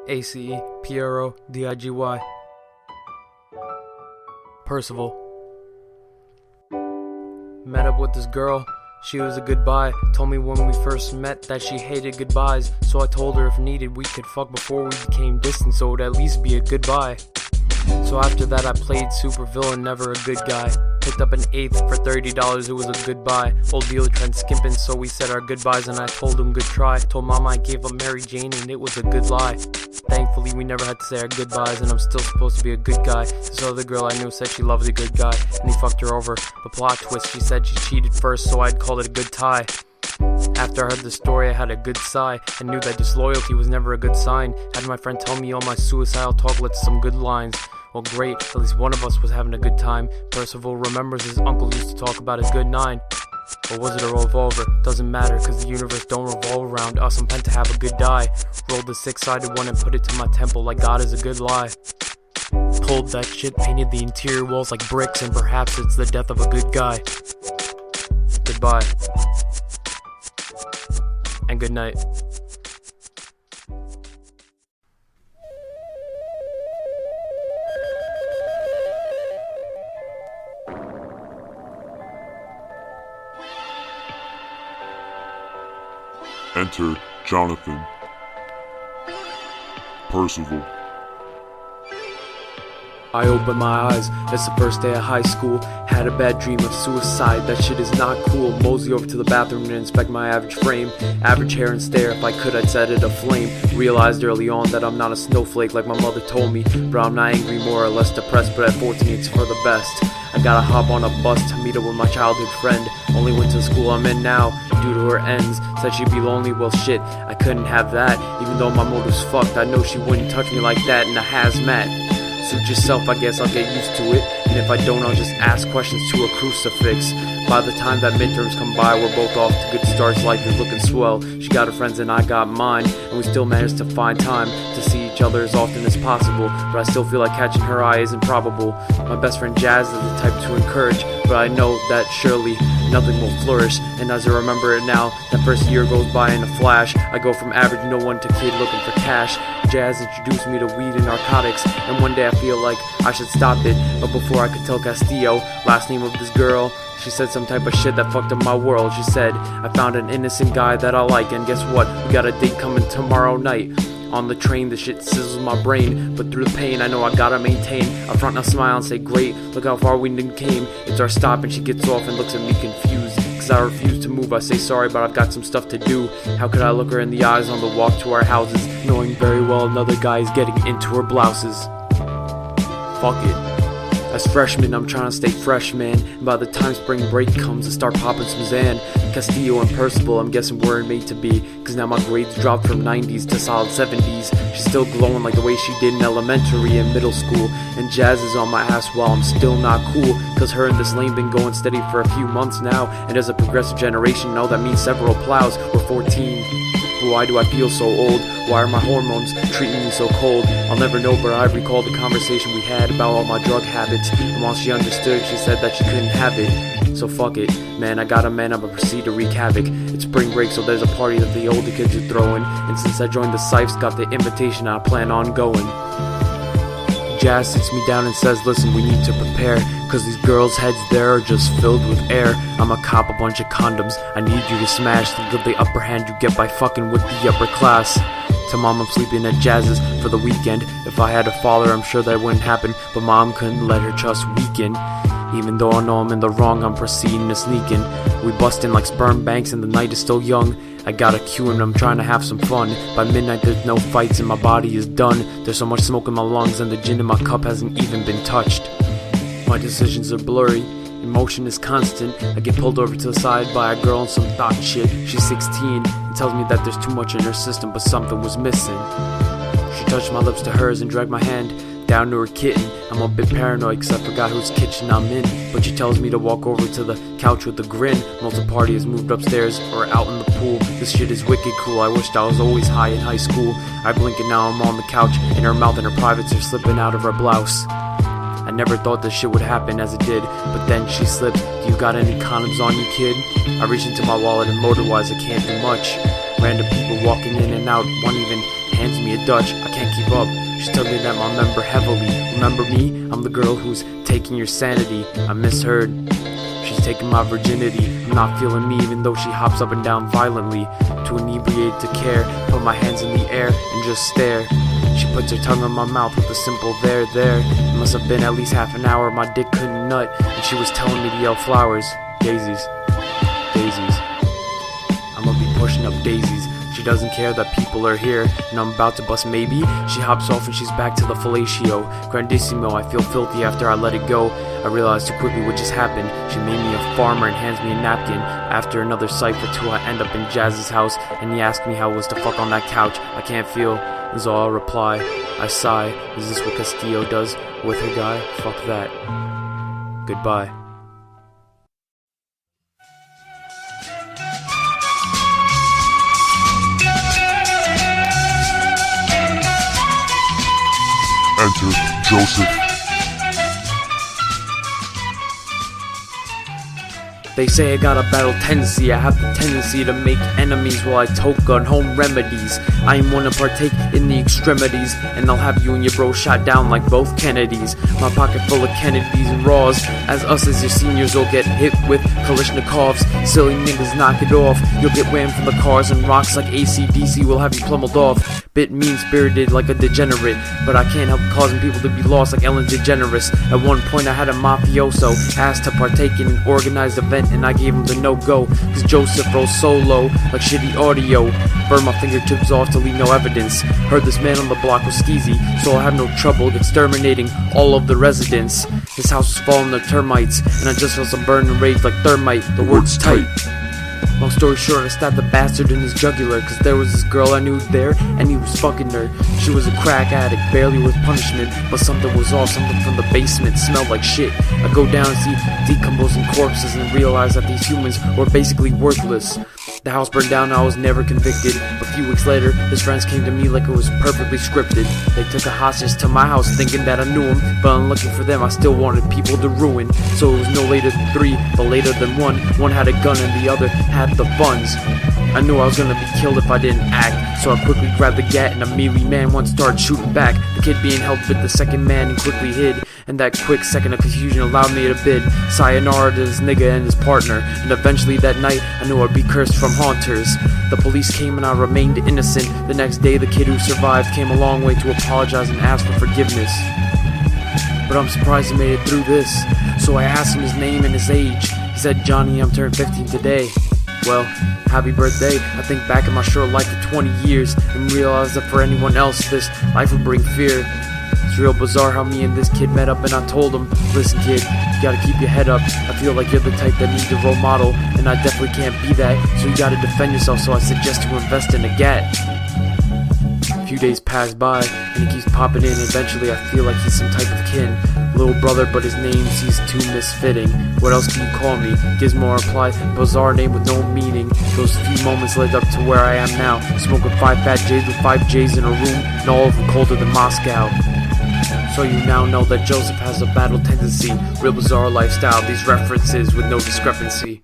A.k.a. Percival. Met up with this girl, she was a goodbye. Told me when we first met that she hated goodbyes. So I told her if needed we could fuck before we became distant, so it would at least be a goodbye. So after that I played super villain, never a good guy. Picked up an eighth for $30, it was a good buy. Old dealer tried skimping, so we said our goodbyes and I told him good try. Told mama I gave him Mary Jane and it was a good lie. Thankfully we never had to say our goodbyes and I'm still supposed to be a good guy. This other girl I knew said she loved a good guy and he fucked her over. But plot twist, she said she cheated first, so I'd called it a good tie. After I heard the story I had a good sigh and knew that disloyalty was never a good sign. Had my friend tell me all my suicidal talk led to some good lines. Well great, at least one of us was having a good time. Percival remembers his uncle used to talk about a good 9. Or was it a revolver? Doesn't matter, cause the universe don't revolve around us. I'm meant to have a good die. Rolled the 6-sided one and put it to my temple like God is a good lie. Pulled that shit, painted the interior walls like bricks, and perhaps it's the death of a good guy. Goodbye. And good night. Enter Jonathan Percival. I opened my eyes, it's the first day of high school. Had a bad dream of suicide, that shit is not cool. Mosey over to the bathroom to inspect my average frame. Average hair and stare, if I could I'd set it aflame. Realized early on that I'm not a snowflake like my mother told me. But I'm not angry, more or less depressed, but at 14 it's for the best. I gotta hop on a bus to meet up with my childhood friend. Only went to the school I'm in now due to her ends. Said she'd be lonely, well shit, I couldn't have that. Even though my mood was fucked, I know she wouldn't touch me like that in a hazmat. Suit yourself, I guess I'll get used to it. And if I don't, I'll just ask questions to a crucifix. By the time that midterms come by, we're both off to good starts, life is looking swell. She got her friends and I got mine, and we still managed to find time to see each other as often as possible. But I still feel like catching her eye isn't probable. My best friend Jazz is the type to encourage, but I know that surely nothing will flourish. And as I remember it now, that first year goes by in a flash. I go from average no one to kid looking for cash. Jazz introduced me to weed and narcotics, and one day I feel like I should stop it. But before I could tell Castillo, last name of this girl, she said some type of shit that fucked up my world. She said, I found an innocent guy that I like, and guess what? We got a date coming tomorrow night. On the train, the shit sizzles my brain, but through the pain, I know I gotta maintain a front and a smile and say, great, look how far we came. It's our stop, and she gets off and looks at me confused. Cause I refuse to move, I say sorry, but I've got some stuff to do. How could I look her in the eyes on the walk to our houses, knowing very well another guy is getting into her blouses? Fuck it. As freshmen, I'm trying to stay fresh, man. And by the time spring break comes, I start popping some Zan. Castillo and Percival, I'm guessing we're made to be. Cause now my grades dropped from 90s to solid 70s. She's still glowing like the way she did in elementary and middle school. And Jazz is on my ass while I'm still not cool. Cause her and this lane been going steady for a few months now. And as a progressive generation, now that means several plows. We're 14. Why do I feel so old? Why are my hormones treating me so cold? I'll never know, but I recall the conversation we had about all my drug habits. And while she understood, she said that she couldn't have it. So fuck it, man, I gotta man up and proceed to wreak havoc. It's spring break, so there's a party that the older kids are throwing. And since I joined the Sipes, got the invitation, I plan on going. Jazz sits me down and says, listen, we need to prepare, cause these girls' heads there are just filled with air. I'ma cop a bunch of condoms, I need you to smash. Think of the upper hand you get by fucking with the upper class. To mom, I'm sleeping at Jazz's for the weekend. If I had a father, I'm sure that wouldn't happen, but mom couldn't let her trust weaken. Even though I know I'm in the wrong, I'm proceeding to sneak in. We bust in like sperm banks and the night is still young. I got a cue and I'm trying to have some fun. By midnight there's no fights and my body is done. There's so much smoke in my lungs and the gin in my cup hasn't even been touched. My decisions are blurry, emotion is constant. I get pulled over to the side by a girl on some thought shit. She's 16 and tells me that there's too much in her system, but something was missing. She touched my lips to hers and dragged my hand down to her kitten. I'm a bit paranoid cause I forgot whose kitchen I'm in. But she tells me to walk over to the couch with a grin. Once the party has moved upstairs or out in the pool. This shit is wicked cool, I wished I was always high in high school. I blink and now I'm on the couch and her mouth and her privates are slipping out of her blouse. I never thought this shit would happen as it did, but then she slipped. Do you got any condoms on you, kid? I reach into my wallet and motor-wise I can't do much. Random people walking in and out, one even hands me a Dutch. I can't keep up. She's tugging at my member heavily. Remember me? I'm the girl who's taking your sanity. I misheard. She's taking my virginity. I'm not feeling me, even though she hops up and down violently. Too inebriated to care. Put my hands in the air and just stare. She puts her tongue on my mouth with a simple there. It must have been at least half an hour. My dick couldn't nut, and she was telling me to yell flowers. Daisies. Daisies. I'm gonna be pushing up daisies. She doesn't care that people are here, and I'm about to bust maybe. She hops off and she's back to the fellatio. Grandissimo, I feel filthy after I let it go. I realized too quickly what just happened. She made me a farmer and hands me a napkin. After another cypher too, I end up in Jazz's house, and he asked me how it was to fuck on that couch. I can't feel, is all I'll reply. I sigh, is this what Castillo does with her guy? Fuck that. Goodbye. Enter Joseph. They say I got a battle tendency. I have the tendency to make enemies while I toke on home remedies. I am one to partake in the extremities, and I'll have you and your bro shot down like both Kennedys. My pocket full of Kennedys and Raws. As us as your seniors will get hit with Kalashnikovs. Silly niggas knock it off. You'll get whammed from the cars and rocks like AC/DC will have you plummeled off. Bit mean-spirited like a degenerate, but I can't help causing people to be lost like Ellen DeGeneres. At one point I had a mafioso asked to partake in an organized event, and I gave him the no-go, cause Joseph rolls solo like shitty audio. Burned my fingertips off to leave no evidence. Heard this man on the block was skeezy, so I had no trouble exterminating all of the residents. His house was falling to termites, and I just felt some burning rage like thermite. The word's tight. Long story short, I stabbed the bastard in his jugular, cause there was this girl I knew there, and he was fucking her. She was a crack addict, barely worth punishment, but something was off, something from the basement smelled like shit. I go down and see decomposing corpses and realize that these humans were basically worthless. The house burned down and I was never convicted. A few weeks later, his friends came to me like it was perfectly scripted. They took a hostage to my house thinking that I knew him, but unlucky for them, I still wanted people to ruin. So it was no later than 3, but later than 1. One had a gun and the other had the funds. I knew I was gonna be killed if I didn't act, so I quickly grabbed the gat and a melee man once started shooting back. The kid being held bit the second man and quickly hid, and that quick second of confusion allowed me to bid sayonara to this nigga and his partner. And eventually that night I knew I'd be cursed from haunters. The police came and I remained innocent. The next day the kid who survived came a long way to apologize and ask for forgiveness. But I'm surprised he made it through this, so I asked him his name and his age. He said, "Johnny, I'm turned 15 today." Well, happy birthday. I think back in my short life of 20 years and realize that for anyone else this life would bring fear. It's real bizarre how me and this kid met up, and I told him, "Listen kid, you gotta keep your head up. I feel like you're the type that needs a role model, and I definitely can't be that, so you gotta defend yourself, so I suggest you invest in a gat." A few days pass by, and he keeps popping in. Eventually I feel like he's some type of kin. Little brother, but his name seems too misfitting. What else can you call me? Gizmo replied, bizarre name with no meaning. Those few moments led up to where I am now, smoking 5 fat J's with 5 J's in a room, and all of them colder than Moscow. So you now know that Joseph has a battle tendency, real bizarre lifestyle, these references with no discrepancy.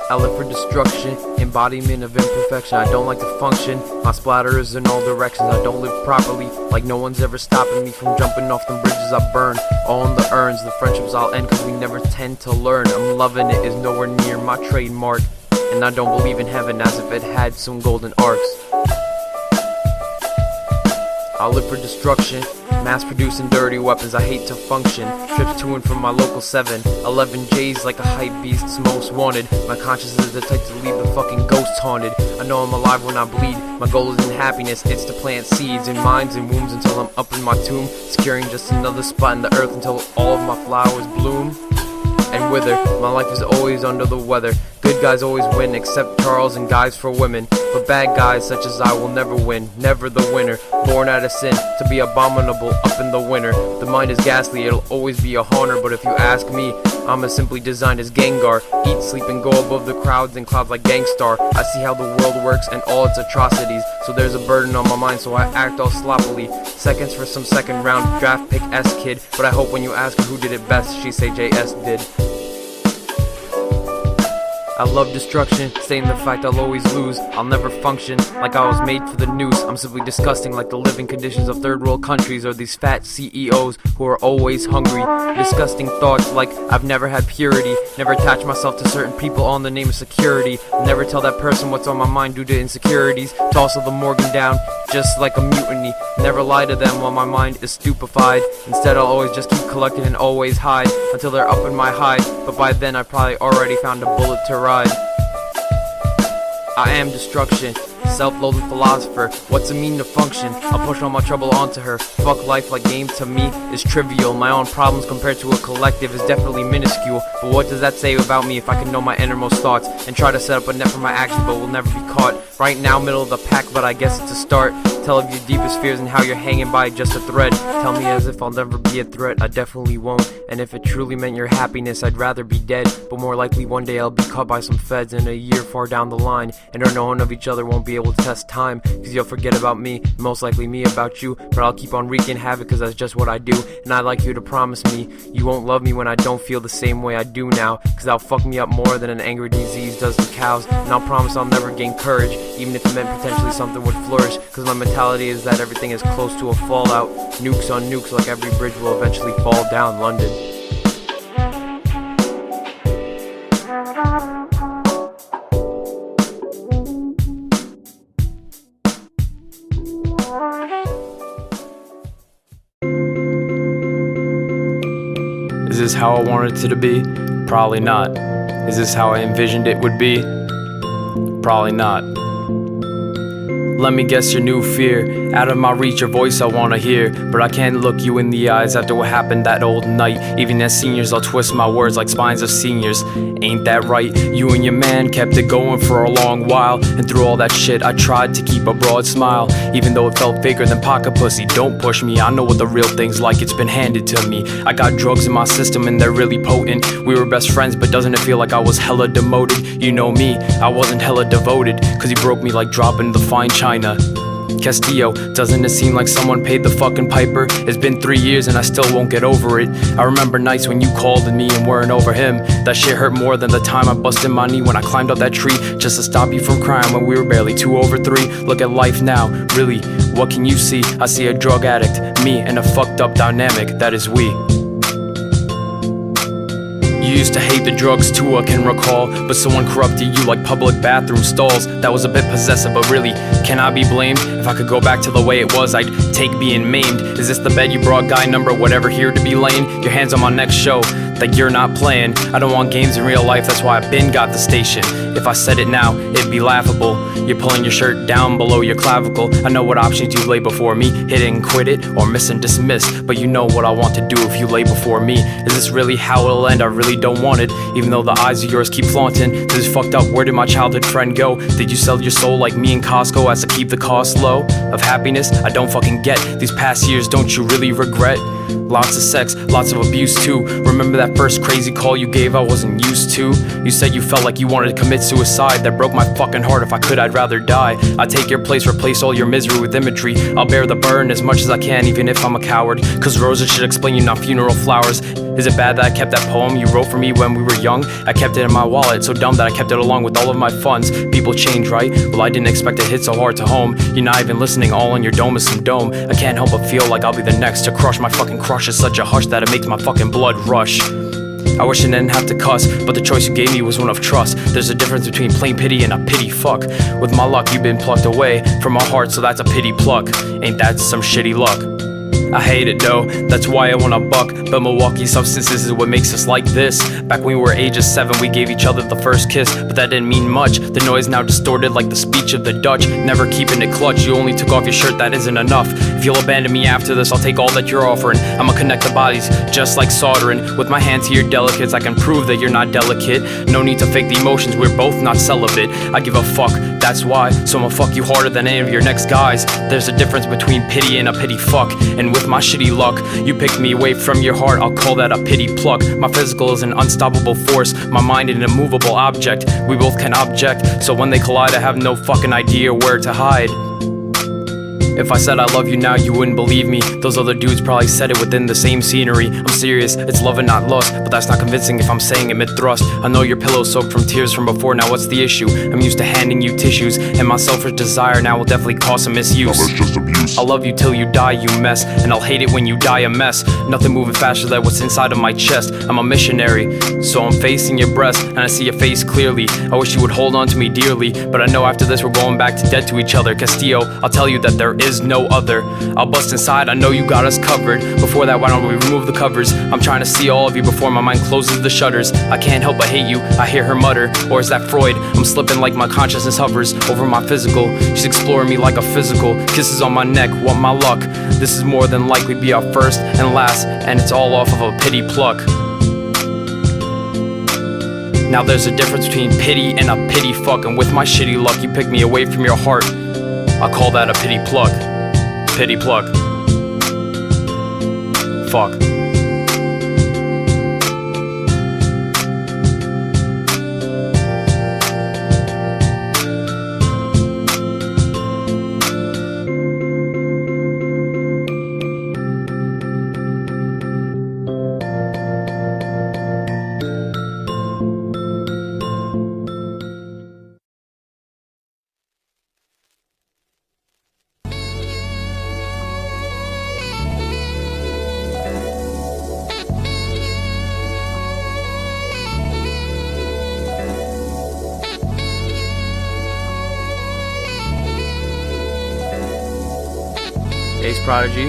I live for destruction, embodiment of imperfection. I don't like to function, my splatter is in all directions. I don't live properly, like no one's ever stopping me from jumping off the bridges I burn. All in the urns, the friendships I'll end cause we never tend to learn. I'm loving it, is nowhere near my trademark, and I don't believe in heaven as if it had some golden arcs. I live for destruction, mass-producing dirty weapons. I hate to function, trips to and from my local 7-11 J's like a hype beast's most wanted. My conscience is the type to leave the fucking ghosts haunted. I know I'm alive when I bleed, my goal isn't happiness, it's to plant seeds in minds and wombs until I'm up in my tomb, securing just another spot in the earth until all of my flowers bloom and wither. My life is always under the weather. Good Good guys always win, except Charles and guys for women. But bad guys such as I will never win, never the winner. Born out of sin, to be abominable up in the winter. The mind is ghastly, it'll always be a haunter. But if you ask me, I'm as simply designed as Gengar. Eat, sleep, and go above the crowds and clouds like Gangstar. I see how the world works and all its atrocities. So there's a burden on my mind, so I act all sloppily. Seconds for some second round draft pick S kid. But I hope when you ask her who did it best, she say JS did. I love destruction, stating the fact I'll always lose. I'll never function like I was made for the noose. I'm simply disgusting like the living conditions of third world countries, or these fat CEOs who are always hungry. Disgusting thoughts like I've never had purity, never attach myself to certain people all in the name of security. Never tell that person what's on my mind due to insecurities. Toss the Morgan down just like a mutiny. Never lie to them while my mind is stupefied. Instead I'll always just keep collecting and always hide until they're up in my hide. But by then I probably already found a bullet to ride. I am destruction, self-loathing philosopher. What's it mean to function? I'll push all my trouble onto her. Fuck life like game to me is trivial. My own problems compared to a collective is definitely minuscule. But what does that say about me if I can know my innermost thoughts and try to set up a net for my actions but will never be caught? Right now middle of the pack, but I guess it's a start. Tell of your deepest fears and how you're hanging by just a thread. Tell me as if I'll never be a threat, I definitely won't. And if it truly meant your happiness, I'd rather be dead. But more likely one day I'll be caught by some feds in a year far down the line. And our knowing of each other won't be able to test time, cause you'll forget about me, most likely me about you. But I'll keep on wreaking havoc cause that's just what I do. And I'd like you to promise me you won't love me when I don't feel the same way I do now, cause that'll fuck me up more than an angry disease does to cows. And I'll promise I'll never gain courage, even if it meant potentially something would flourish. Cause my mentality is that everything is close to a fallout. Nukes on nukes, like every bridge will eventually fall down. London. Is this how I wanted it to be? Probably not. Is this how I envisioned it would be? Probably not. Let me guess your new fear. Out of my reach, your voice I wanna hear. But I can't look you in the eyes after what happened that old night. Even as seniors, I'll twist my words like spines of seniors. Ain't that right? You and your man kept it going for a long while. And through all that shit, I tried to keep a broad smile. Even though it felt faker than pocket pussy. Don't push me, I know what the real thing's like. It's been handed to me. I got drugs in my system and they're really potent. We were best friends, but doesn't it feel like I was hella demoted? You know me, I wasn't hella devoted. Cause he broke me like dropping the fine china. Castillo, doesn't it seem like someone paid the fucking piper? It's been 3 years and I still won't get over it. I remember nights when you called me and weren't over him. That shit hurt more than the time I busted my knee when I climbed up that tree just to stop you from crying when we were barely 2 over 3. Look at life now, really, what can you see? I see a drug addict, me, and a fucked up dynamic, that is we. You used to hate the drugs too, I can recall. But someone corrupted you like public bathroom stalls. That was a bit possessive, but really, can I be blamed? If I could go back to the way it was, I'd take being maimed. Is this the bed you brought, guy number whatever, here to be laying? Your hands on my next show, that you're not playing. I don't want games in real life, that's why I been got the station. If I said it now, it'd be laughable. You're pulling your shirt down below your clavicle. I know what options you lay before me. Hit it and quit it, or miss and dismiss. But you know what I want to do if you lay before me. Is this really how it'll end? I really don't want it. Even though the eyes of yours keep flaunting. This is fucked up, where did my childhood friend go? Did you sell your soul like me in Costco as to keep the cost low? Of happiness, I don't fucking get. These past years, don't you really regret? Lots of sex, lots of abuse too. Remember that first crazy call you gave I wasn't used to? You said you felt like you wanted to commit suicide. That broke my fucking heart. If I could, I'd rather die. I'd take your place, replace all your misery with imagery. I'll bear the burden as much as I can, even if I'm a coward. Cause roses should explain you, not funeral flowers. Is it bad that I kept that poem you wrote for me when we were young? I kept it in my wallet, so dumb that I kept it along with all of my funds. People change, right? Well, I didn't expect it hit so hard to home. You're not even listening, all on your dome is some dome. I can't help but feel like I'll be the next to crush. My fucking crush is such a hush that it makes my fucking blood rush. I wish I didn't have to cuss, but the choice you gave me was one of trust. There's a difference between plain pity and a pity fuck. With my luck, you've been plucked away from my heart, so that's a pity pluck. Ain't that some shitty luck? I hate it though, that's why I wanna buck. But Milwaukee substances is what makes us like this. Back when we were ages 7, we gave each other the first kiss, but that didn't mean much. The noise now distorted like the speech of the Dutch. Never keeping it clutch, you only took off your shirt, that isn't enough. If you'll abandon me after this, I'll take all that you're offering. I'ma connect the bodies, just like soldering. With my hand to your delicates, I can prove that you're not delicate. No need to fake the emotions, we're both not celibate. I give a fuck, that's why, so I'ma fuck you harder than any of your next guys. There's a difference between pity and a pity fuck. And with my shitty luck, you picked me away from your heart, I'll call that a pity pluck. My physical is an unstoppable force, my mind an immovable object. We both can object, so when they collide I have no fucking idea where to hide. If I said I love you now, you wouldn't believe me. Those other dudes probably said it within the same scenery. I'm serious, it's love and not lust, but that's not convincing if I'm saying it mid-thrust. I know your pillow's soaked from tears from before, now what's the issue? I'm used to handing you tissues, and my selfish desire now will definitely cause some misuse. That's just abuse. I'll love you till you die, you mess, and I'll hate it when you die a mess. Nothing moving faster than what's inside of my chest. I'm a missionary, so I'm facing your breast, and I see your face clearly. I wish you would hold on to me dearly, but I know after this we're going back to dead to each other. Castillo, I'll tell you that there is no other. I'll bust inside, I know you got us covered. Before that, why don't we remove the covers? I'm trying to see all of you before my mind closes the shutters. I can't help but hate you, I hear her mutter. Or is that Freud? I'm slipping like my consciousness hovers over my physical. She's exploring me like a physical. Kisses on my neck, want my luck. This is more than likely be our first and last, and it's all off of a pity pluck. Now there's a difference between pity and a pity fuck, and with my shitty luck you pick me away from your heart. I call that a pity pluck. Pity pluck. Fuck. Ace Prodigy.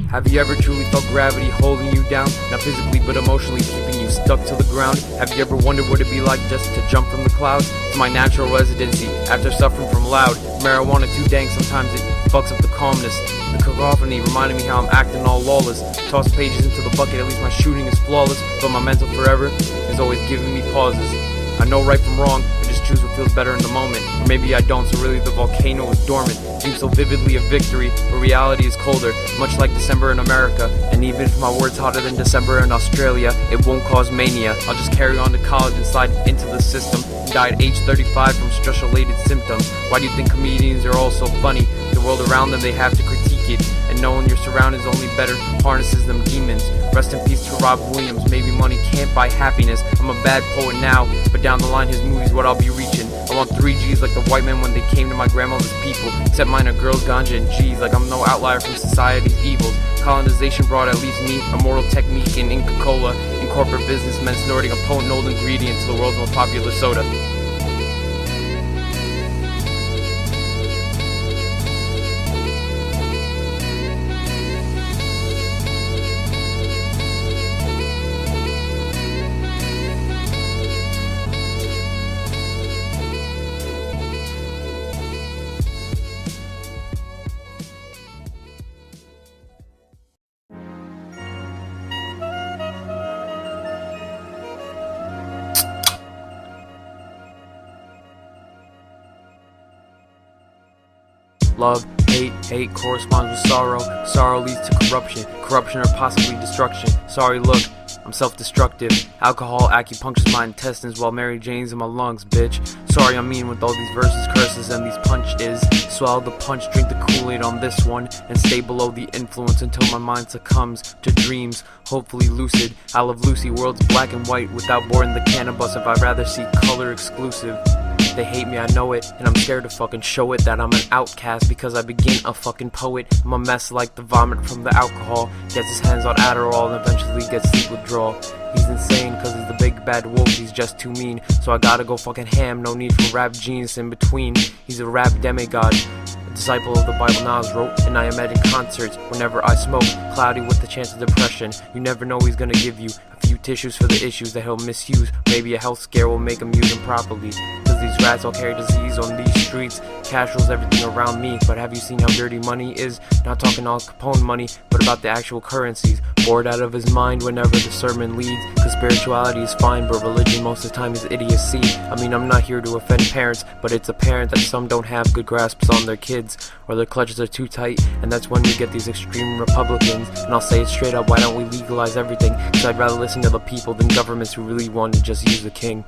Have you ever truly felt gravity holding you down? Not physically but emotionally keeping you stuck to the ground? Have you ever wondered what it'd be like just to jump from the clouds to my natural residency after suffering from loud marijuana too dank? Sometimes it fucks up the calmness. The cacophony reminding me how I'm acting all lawless. Toss pages into the bucket, at least my shooting is flawless, but my mental forever is always giving me pauses. I know right from wrong, I just choose what feels better in the moment. Or maybe I don't, so really the volcano is dormant. Dream so vividly of victory, but reality is colder, much like December in America. And even if my word's hotter than December in Australia, it won't cause mania. I'll just carry on to college and slide into the system. Die at age 35 from stress-related symptoms. Why do you think comedians are all so funny? The world around them, they have to critique it. And knowing your surroundings only better harnesses them demons. Rest in peace to Rob Williams. Maybe money can't buy happiness. I'm a bad poet now, but down the line his movies what I'll be reaching. I want 3 G's like the white men when they came to my grandmother's people. Except mine are girls, ganja, and G's. Like I'm no outlier from society's evils. Colonization brought at least me a mortal technique in Inca Cola. In corporate businessmen snorting a potent old ingredient to the world's most popular soda. Love, hate corresponds with sorrow. Sorrow leads to corruption. Corruption or possibly destruction. Sorry, look, I'm self-destructive. Alcohol acupunctures my intestines while Mary Jane's in my lungs, bitch. Sorry, I'm mean with all these verses, curses, and these punches. Swallow the punch, drink the Kool-Aid on this one, and stay below the influence until my mind succumbs to dreams, hopefully lucid. I love Lucy, world's black and white without boring the cannabis. If I'd rather see color exclusive. They hate me, I know it, and I'm scared to fucking show it that I'm an outcast because I begin a fucking poet. I'm a mess like the vomit from the alcohol. Gets his hands on Adderall and eventually gets sleep withdrawal. He's insane cause he's the big bad wolf, he's just too mean. So I gotta go fucking ham, no need for rap genius in between. He's a rap demigod. Disciple of the Bible Nas wrote, and I imagine concerts whenever I smoke, cloudy with the chance of depression. You never know he's gonna give you a few tissues for the issues that he'll misuse. Maybe a health scare will make him use them properly, cause these rats all carry disease on these streets. Cash rules everything around me, but have you seen how dirty money is? Not talking Al Capone money, but about the actual currencies. Bored out of his mind whenever the sermon leads, cause spirituality is fine, but religion most of the time is idiocy. I mean, I'm not here to offend parents, but it's apparent that some don't have good grasps on their kids, or their clutches are too tight, and that's when we get these extreme Republicans. And I'll say it straight up, why don't we legalize everything? Cause I'd rather listen to the people than governments who really want to just use the king.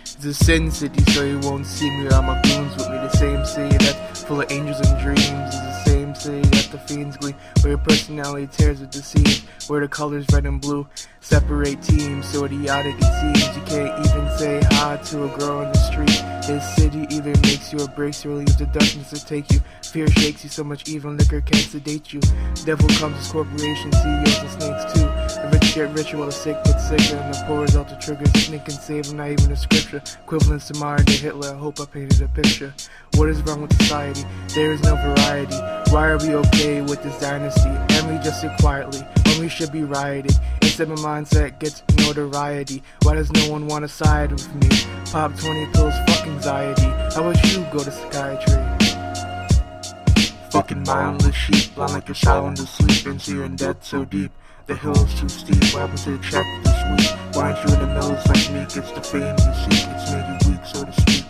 It's a sin city, so you won't see me without my goons with me. The same city that's full of angels and dreams is the same city that the fiends gleam, where your personality tears with the seams, where the colors red and blue separate teams, so idiotic it seems. You can't even say hi to a girl in the street. This city either makes you or breaks you, or leaves the darkness to take you. Fear shakes you so much evil liquor can't sedate you. Devil comes as corporations, CEOs and snakes too. The rich get richer while the sick get sicker, and the poor is out to triggers. Nothing can save them, not even a scripture. Equivalents to modern day Hitler, I hope I painted a picture. What is wrong with society? There is no variety. Why are we okay with this dynasty? And we just sit quietly when we should be rioting. Instead my mindset gets notoriety. Why does no one want to side with me? Pop 20 pills, fuck anxiety. How about you go to psychiatry? Fucking mindless sheep, blind like a child to sleep, into your debt so deep. The hill's too steep, what happened to the check this week? Why aren't you in the mills like me? It's the fame you seek, it's made you weak, so to speak.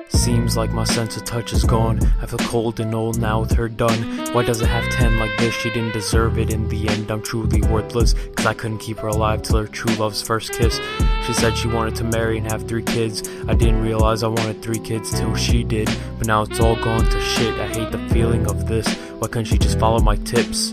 Seems like my sense of touch is gone. I feel cold and old now with her done. Why does it have 10 like this? She didn't deserve it in the end. I'm truly worthless, cause I couldn't keep her alive till her true love's first kiss. She said she wanted to marry and have 3 kids. I didn't realize I wanted 3 kids till she did. But now it's all gone to shit. I hate the feeling of this. Why couldn't she just follow my tips?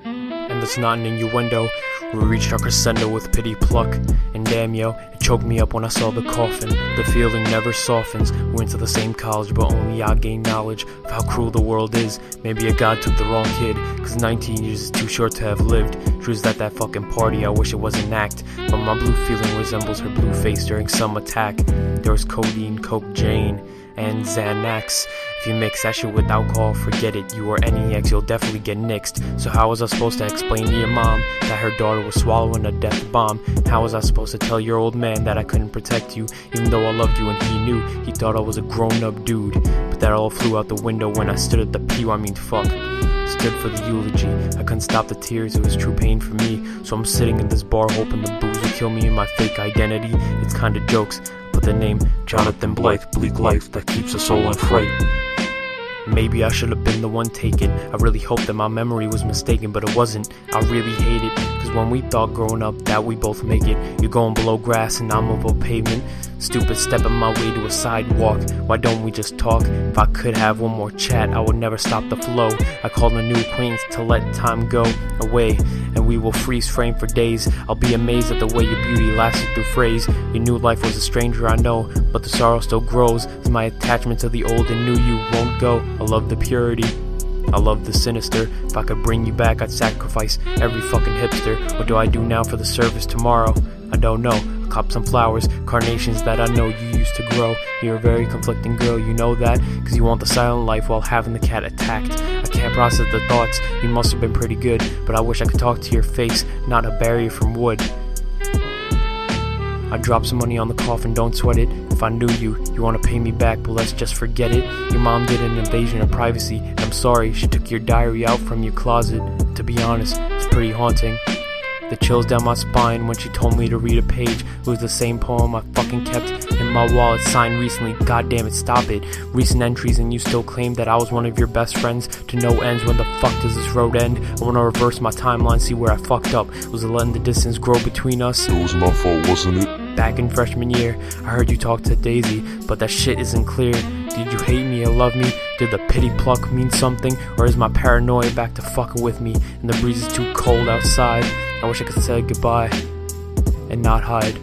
And that's not an innuendo. We reached our crescendo with pity, pluck, and damn yo, it choked me up when I saw the coffin. The feeling never softens. We went to the same college, but only I gained knowledge of how cruel the world is. Maybe a god took the wrong kid, cause 19 years is too short to have lived. She was at that fucking party, I wish it was an act, but my blue feeling resembles her blue face during some attack. There was codeine, coke, Jane, and Xanax. If you mix that shit with alcohol, forget it. You or any ex, you'll definitely get nixed. So how was I supposed to explain to your mom that her daughter was swallowing a death bomb? How was I supposed to tell your old man that I couldn't protect you, even though I loved you and he knew? He thought I was a grown-up dude, but that all flew out the window when I stood at the pew. I mean, fuck. Stood for the eulogy. I couldn't stop the tears, it was true pain for me. So I'm sitting in this bar hoping the booze will kill me in my fake identity. It's kinda jokes, but the name Jonathan Blythe, bleak life that keeps us all in fright. Maybe I should have been the one taken. I really hoped that my memory was mistaken, but it wasn't. I really hate it, cause when we thought growing up that we both make it, you're going below grass and I'm above pavement. Stupid stepping my way to a sidewalk. Why don't we just talk? If I could have one more chat, I would never stop the flow. I called a new acquaintance to let time go away, and we will freeze frame for days. I'll be amazed at the way your beauty lasted through phrase. Your new life was a stranger, I know, but the sorrow still grows as my attachment to the old and new you won't go. I love the purity, I love the sinister. If I could bring you back, I'd sacrifice every fucking hipster. What do I do now for the service tomorrow? I don't know. Cop some flowers, carnations that I know you used to grow. You're a very conflicting girl, you know that, cause you want the silent life while having the cat attacked. I can't process the thoughts, you must have been pretty good, but I wish I could talk to your face, not a barrier from wood. I dropped some money on the coffin, don't sweat it. If I knew you wanna pay me back, but let's just forget it. Your mom did an invasion of privacy, and I'm sorry, she took your diary out from your closet. To be honest, it's pretty haunting. The chills down my spine when she told me to read a page. It was the same poem I fucking kept in my wallet, signed recently. God damn it, stop it. Recent entries and you still claim that I was one of your best friends. To no ends, when the fuck does this road end? I wanna reverse my timeline, see where I fucked up. Was it letting the distance grow between us? It was my fault, wasn't it? Back in freshman year, I heard you talk to Daisy, but that shit isn't clear. Did you hate me or love me? Did the pity pluck mean something? Or is my paranoia back to fucking with me? And the breeze is too cold outside. I wish I could say goodbye and not hide.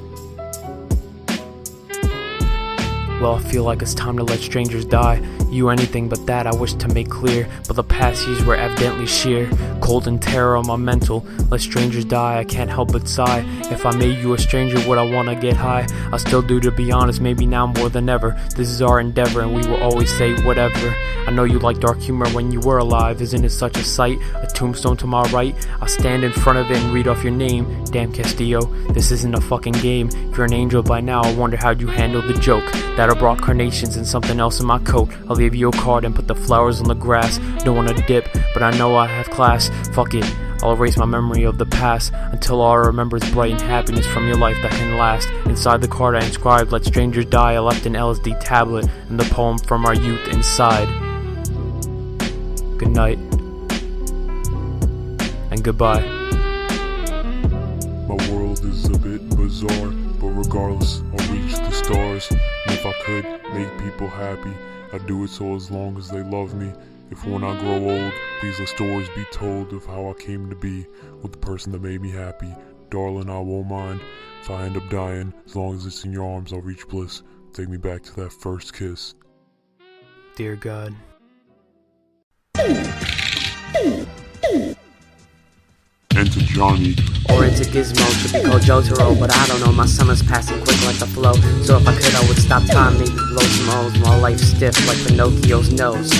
Well, I feel like it's time to let strangers die. You anything but that I wish to make clear, but the past years were evidently sheer cold and terror on my mental. Let strangers die, I can't help but sigh. If I made you a stranger, would I wanna get high? I still do, to be honest, maybe now more than ever. This is our endeavor and we will always say whatever. I know you like dark humor when you were alive. Isn't it such a sight? A tombstone to my right, I stand in front of it and read off your name. Damn Castillo, this isn't a fucking game. If you're an angel by now, I wonder how'd you handle the joke that I brought carnations and something else in my coat. I'll leave you a card and put the flowers on the grass. Don't wanna dip, but I know I have class. Fuck it, I'll erase my memory of the past until all I remember is bright and happiness from your life that can last. Inside the card I inscribed, let strangers die. I left an L.S.D tablet and the poem from our youth inside. Good night and goodbye. My world is a bit bizarre, but regardless, I'll reach the stars. And if I could make people happy, I'd do it so as long as they love me. If when I grow old, please let stories be told of how I came to be with the person that made me happy. Darling, I won't mind if I end up dying. As long as it's in your arms, I'll reach bliss. Take me back to that first kiss. Dear God. Enter Johnny. Or into Gizmo, should be called Jotaro, but I don't know, my summer's passing quick like the flow. So if I could, I would stop time, maybe blow some O's while life's stiff like Pinocchio's nose.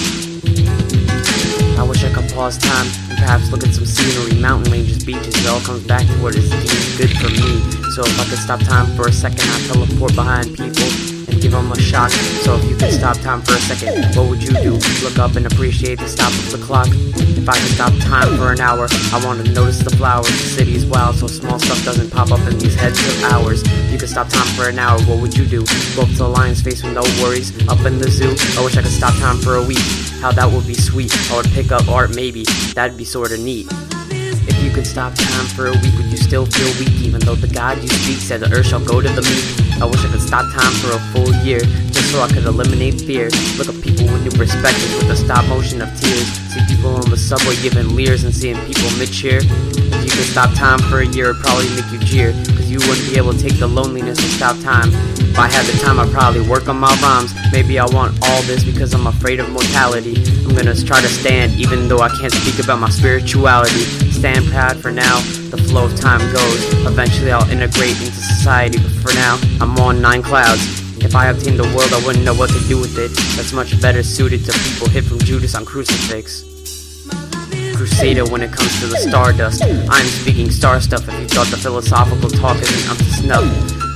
I wish I could pause time and perhaps look at some scenery, mountain ranges, beaches. It all comes back to what is deemed good for me. So if I could stop time for a second, I'd teleport behind people and give them a shock. So if you could stop time for a second, what would you do? Look up and appreciate the stop of the clock. If I could stop time for an hour, I want to notice the flowers. The city is wild, so small stuff doesn't pop up in these heads of ours. If you could stop time for an hour, what would you do? Go up to the lion's face with no worries, up in the zoo. I wish I could stop time for a week. How that would be sweet. I would pick up art maybe, that'd be sorta neat. If you could stop time for a week, would you still feel weak? Even though the God you speak said the earth shall go to the meek. I wish I could stop time for a full year, just so I could eliminate fear. Look at people with new perspectives with the stop motion of tears. See people on the subway giving leers and seeing people mid-cheer. If you could stop time for a year, it'd probably make you jeer, cause you wouldn't be able to take the loneliness and stop time. If I had the time, I'd probably work on my rhymes. Maybe I want all this because I'm afraid of mortality. I'm gonna try to stand, even though I can't speak about my spirituality. Stand proud for now, the flow of time goes. Eventually I'll integrate into society, but for now, I'm on 9 clouds. If I obtained the world, I wouldn't know what to do with it. That's much better suited to people hit from Judas on crucifix. Crusader when it comes to the stardust. I'm speaking star stuff if you thought the philosophical talk isn't up to snuff.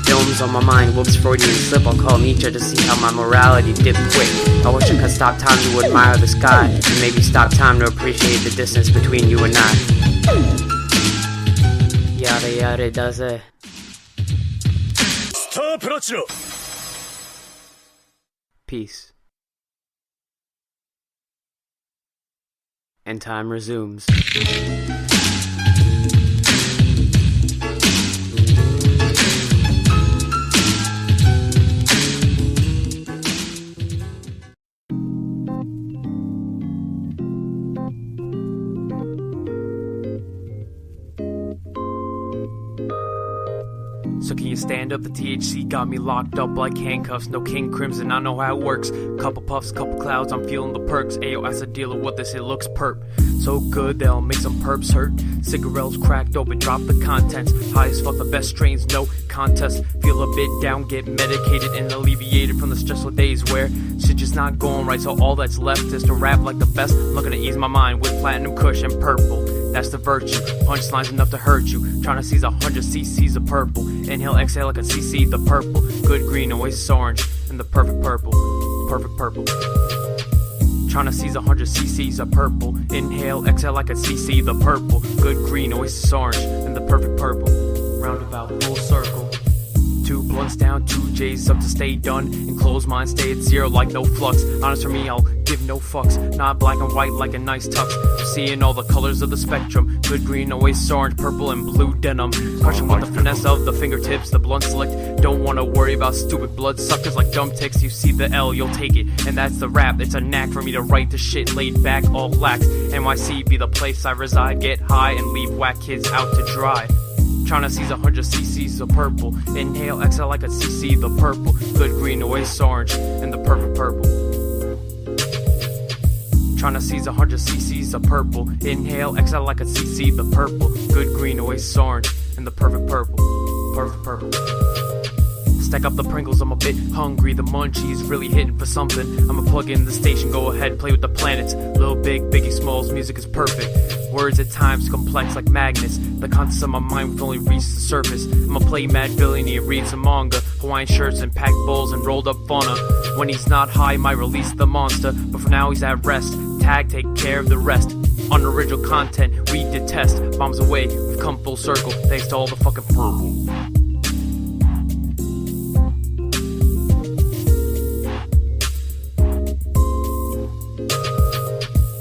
Films on my mind, whoops, Freudian slip. I'll call Nietzsche to see how my morality dipped quick. I wish I could stop time to admire the sky, and maybe stop time to appreciate the distance between you and I. Yada yada does it. Peace. And time resumes. So can you stand up? The THC got me locked up like handcuffs. No King Crimson, I know how it works. Couple puffs, couple clouds, I'm feeling the perks. Ayo, as a dealer with this, it looks perp. So good, they'll make some perps hurt. Cigarettes cracked open, drop the contents. High as fuck, the best strains, no contest. Feel a bit down, get medicated and alleviated from the stressful days where shit just not going right. So all that's left is to rap like the best. I'm looking to ease my mind with platinum kush and purple. That's the virtue, punchlines enough to hurt you. Trying to seize 100 cc's of purple. Inhale, exhale like a cc, the purple. Good green, oasis orange, and the perfect purple. Perfect purple. Trying to seize 100 cc's of purple. Inhale, exhale like a cc, the purple. Good green, oasis orange, and the perfect purple. Roundabout, full circle. 2 blunts down, 2 J's up to stay done. And close mind, stay at 0 like no flux. Honest for me, I'll give no fucks. Not black and white like a nice tux. Seeing all the colors of the spectrum. Good green, oasis orange, purple, and blue denim. Crushing with the finesse of the fingertips, the blunt select. Don't wanna worry about stupid blood suckers like dumb ticks. You see the L, you'll take it. And that's the rap, it's a knack for me to write the shit laid back, all lax. NYC be the place I reside. Get high and leave whack kids out to dry. Tryna seize 100 cc's of purple. Inhale, exhale like a cc, the purple. Good green, Ace orange, and the perfect purple. Tryna seize 100 cc's of purple. Inhale, exhale like a cc, the purple. Good green, Ace orange, and the perfect purple. Perfect purple. Stack up the Pringles, I'm a bit hungry. The munchies really hitting for something. I'ma plug in the station, go ahead, play with the planets. Little Big, Biggie Smalls, music is perfect. Words at times complex like magnets. The contents of my mind will only reach the surface. I'ma play mad villainy and read some manga. Hawaiian shirts and packed bowls and rolled up fauna. When he's not high, might release the monster, but for now he's at rest. Tag, take care of the rest. Unoriginal content, we detest. Bombs away, we've come full circle. Thanks to all the fucking purple.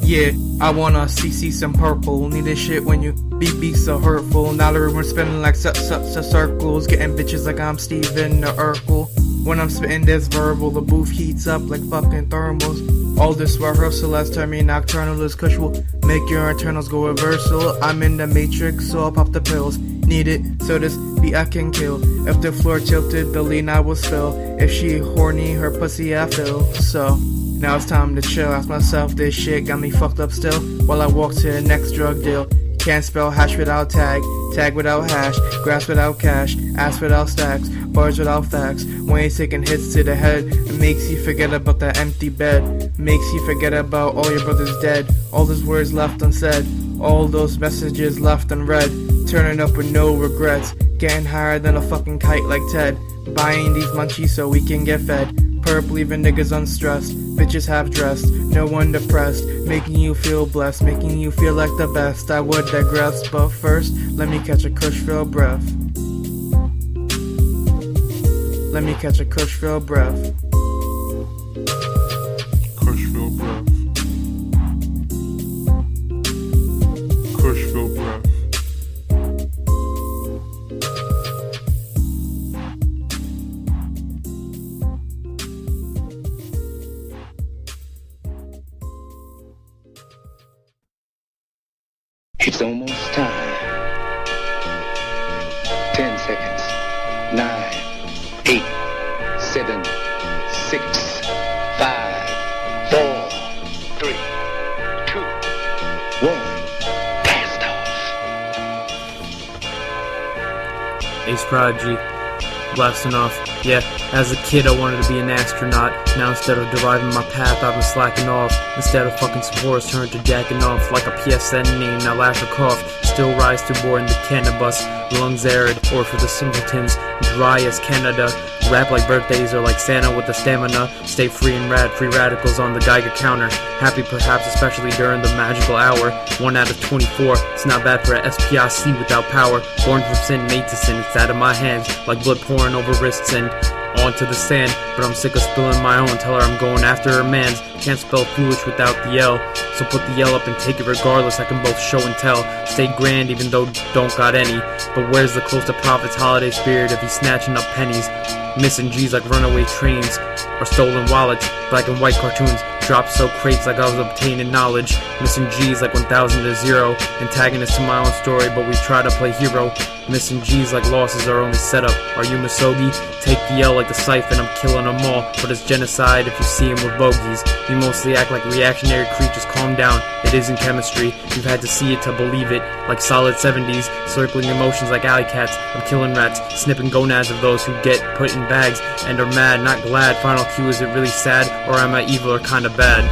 Yeah, I wanna see some purple. Need this shit when you be so hurtful. Now the rumors spinning like circles. Getting bitches like I'm Steven the Urkel. When I'm spitting this verbal, the booth heats up like fucking thermals. All this rehearsal has turned me nocturnal. This kush will make your internals go reversal. I'm in the matrix, so I'll pop the pills. Need it, so this beat I can kill. If the floor tilted, the lean I will spill. If she horny, her pussy I fill. So now it's time to chill. Ask myself, this shit got me fucked up still. While I walk to the next drug deal. Can't spell hash without tag, tag without hash, grass without cash, ass without stacks, bars without facts. When you're taking hits to the head, it makes you forget about that empty bed. Makes you forget about all your brothers dead. All those words left unsaid, all those messages left unread. Turning up with no regrets, getting higher than a fucking kite like Ted. Buying these munchies so we can get fed. Perp leaving niggas unstressed, bitches half dressed, no one depressed, making you feel blessed, making you feel like the best. I would digress, but first, let me catch a kush-filled breath. Let me catch a kush-filled breath. Kush-filled breath. Kush-filled breath. It's almost time. 10 seconds. 9, 8, 7, 6, 5, 4, 3, 2, 1. Blast off. Ace Prodigy, blasting off. Yeah, as a kid I wanted to be an astronaut. Now instead of deriving my path, I've been slacking off. Instead of fucking sports, turned to jacking off. Like a PSN name, now laugh or cough. Still rise to board in the cannabis. Lungs arid, or for the simpletons, dry as Canada. Rap like birthdays or like Santa with the stamina. Stay free and rad, free radicals on the Geiger counter. Happy perhaps, especially during the magical hour. 1 out of 24, it's not bad for a SPIC without power. Born from sin, made to sin, it's out of my hands. Like blood pouring over wrists and onto the sand. But I'm sick of spilling my own, tell her I'm going after her man's. Can't spell foolish without the L, so put the L up and take it regardless. I can both show and tell, stay grand even though don't got any. But where's the close to prophet's holiday spirit if he's snatching up pennies? Missing G's like runaway trains or stolen wallets. Black and white cartoons drop so crates like I was obtaining knowledge. Missing G's like 1000 to 0. Antagonist to my own story, but we try to play hero. Missing G's like losses are only setup. Are you Misogi? Take the L like the siphon, I'm killing them all. But it's genocide if you see him with bogeys. You mostly act like reactionary creatures, calm down. It isn't chemistry, you've had to see it to believe it. Like solid 70s, circling emotions like alley cats. I'm killing rats, snipping gonads of those who get put in bags and are mad, not glad. Final cue, is it really sad, or am I evil or kinda bad?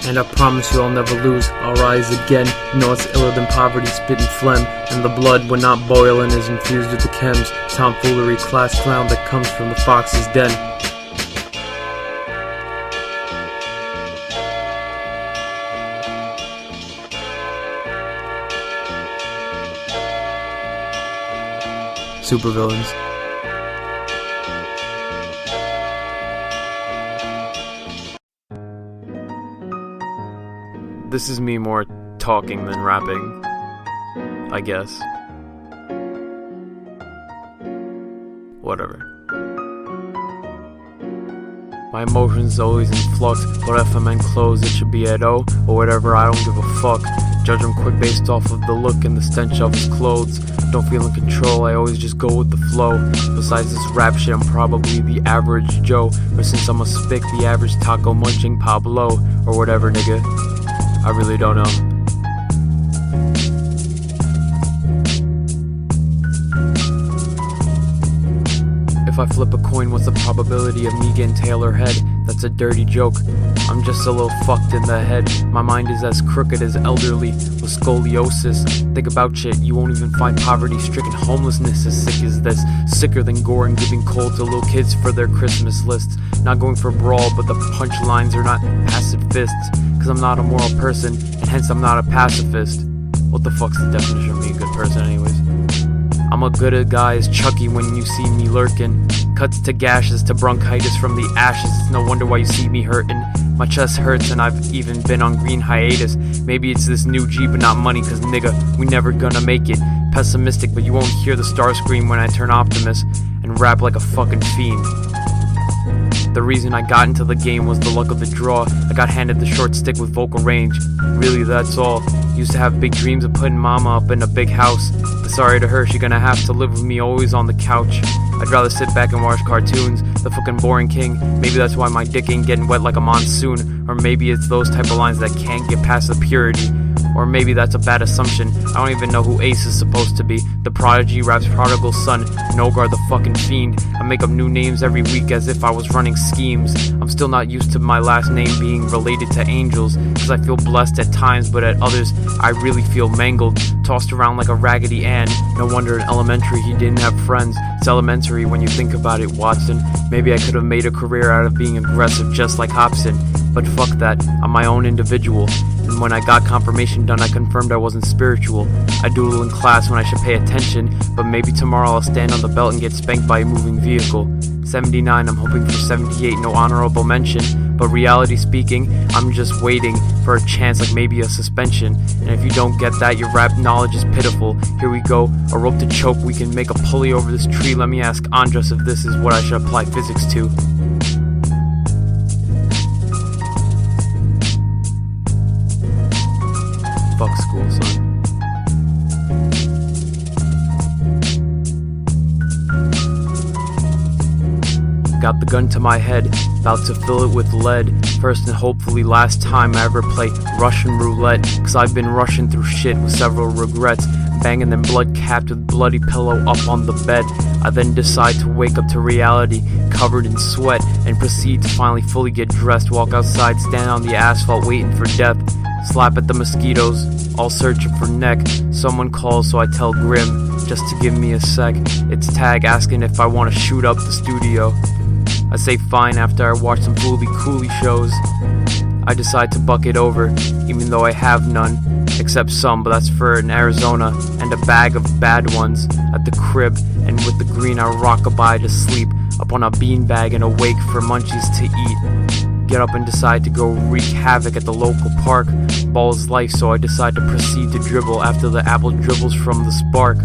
And I promise you I'll never lose, I'll rise again. You know it's iller than poverty, spitting phlegm. And the blood when not boiling is infused with the chems. Tomfoolery, class clown that comes from the fox's den. Supervillains. This is me more talking than rapping, I guess. Whatever. My emotions always in flux, but if I'm enclosed, it should be at O, or whatever, I don't give a fuck. Judge him quick based off of the look and the stench of his clothes. Don't feel in control, I always just go with the flow. Besides this rap shit, I'm probably the average Joe. Or since I'm a spick, the average taco munching Pablo, or whatever, nigga. I really don't know. If I flip a coin, what's the probability of me getting tail or head? That's a dirty joke. I'm just a little fucked in the head. My mind is as crooked as elderly with scoliosis. Think about shit, you won't even find poverty-stricken homelessness as sick as this. Sicker than gore and giving coal to little kids for their Christmas lists. Not going for brawl, but the punchlines are not passive fists. Cause I'm not a moral person, and hence I'm not a pacifist. What the fuck's the definition of being a good person anyways? I'm a good guy as Chucky when you see me lurking. Cuts to gashes to bronchitis from the ashes. It's no wonder why you see me hurting. My chest hurts and I've even been on green hiatus. Maybe it's this new G but not money, cause nigga, we never gonna make it. Pessimistic, but you won't hear the star scream when I turn optimist and rap like a fucking fiend. The reason I got into the game was the luck of the draw. I got handed the short stick with vocal range. Really, that's all. Used to have big dreams of putting mama up in a big house. But sorry to her, she gonna have to live with me always on the couch. I'd rather sit back and watch cartoons, the fucking boring king. Maybe that's why my dick ain't getting wet like a monsoon. Or maybe it's those type of lines that can't get past the purity. Or maybe that's a bad assumption. I don't even know who Ace is supposed to be. The Prodigy raps prodigal son, Nogar the fucking fiend. I make up new names every week as if I was running schemes. I'm still not used to my last name being related to angels, cause I feel blessed at times, but at others I really feel mangled, tossed around like a Raggedy Ann. No wonder in elementary he didn't have friends. It's elementary when you think about it, Watson. Maybe I could have made a career out of being aggressive just like Hobson. But fuck that, I'm my own individual. And when I got confirmation done, I confirmed I wasn't spiritual. I doodle in class when I should pay attention, but maybe tomorrow I'll stand on the belt and get spanked by a moving vehicle. 79, I'm hoping for 78, no honorable mention. But reality speaking, I'm just waiting for a chance, like maybe a suspension. And if you don't get that, your rap knowledge is pitiful. Here we go, a rope to choke, we can make a pulley over this tree. Let me ask Andres if this is what I should apply physics to. Fuck school, son. Got the gun to my head, about to fill it with lead. First and hopefully last time I ever play Russian roulette, cause I've been rushing through shit with several regrets. Banging them blood capped with bloody pillow up on the bed. I then decide to wake up to reality, covered in sweat, and proceed to finally fully get dressed. Walk outside, stand on the asphalt waiting for death. Slap at the mosquitoes, all searching for neck. Someone calls, so I tell Grim just to give me a sec. It's Tag asking if I want to shoot up the studio. I say fine after I watch some Fooly Cooly shows. I decide to buck it over, even though I have none, except some, but that's for in Arizona, and a bag of bad ones at the crib. And with the green I rockabye to sleep, up on a beanbag and awake for munchies to eat. Get up and decide to go wreak havoc at the local park. Ball's life, so I decide to proceed to dribble after the apple dribbles from the spark.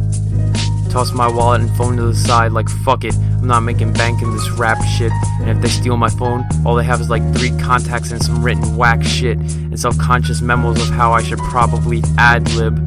Toss my wallet and phone to the side like fuck it, I'm not making bank in this rap shit. And if they steal my phone, all they have is like 3 contacts and some written whack shit and self-conscious memos of how I should probably ad-lib.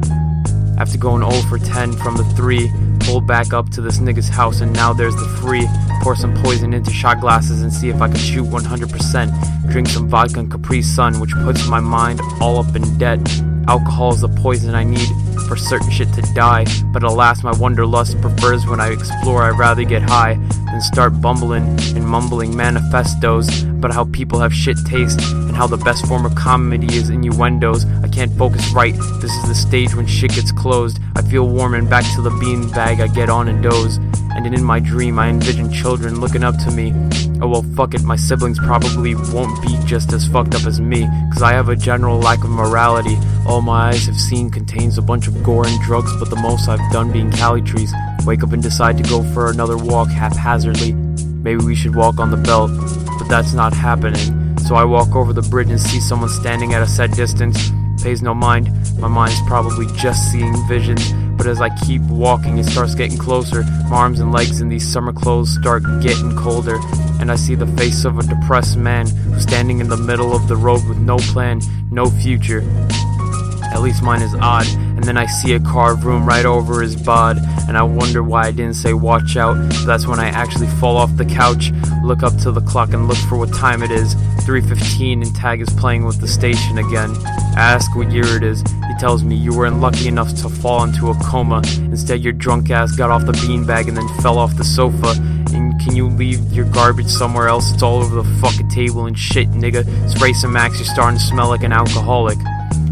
After going 0 for 10 from the 3, pull back up to this nigga's house and now there's the free. Pour some poison into shot glasses and see if I can shoot 100%. Drink some vodka and Capri Sun, which puts my mind all up in debt. Alcohol is the poison I need for certain shit to die, but alas my wanderlust prefers when I explore. I'd rather get high than start bumbling and mumbling manifestos about how people have shit taste and how the best form of comedy is innuendos. I can't focus right, this is the stage when shit gets closed. I feel warm and back to the beanbag I get on and doze. And in my dream I envision children looking up to me. Oh well fuck it, my siblings probably won't be just as fucked up as me, cause I have a general lack of morality. All my eyes have seen contains a bunch of gore and drugs, but the most I've done being Cali trees. Wake up and decide to go for another walk haphazardly. Maybe we should walk on the belt, but that's not happening. So I walk over the bridge and see someone standing at a set distance. Pays no mind, my mind's probably just seeing visions, But as I keep walking, it starts getting closer. My arms and legs in these summer clothes start getting colder. And I see the face of a depressed man who's standing in the middle of the road with no plan, no future. At least mine is odd. And then I see a carved room right over his bod, and I wonder why I didn't say watch out. But that's when I actually fall off the couch, look up to the clock and look for what time it is. 3:15 and Tag is playing with the station again. I ask what year it is. He tells me you were unlucky enough to fall into a coma. Instead your drunk ass got off the beanbag and then fell off the sofa. And can you leave your garbage somewhere else? It's all over the fucking table and shit, nigga. Spray some Max, you're starting to smell like an alcoholic.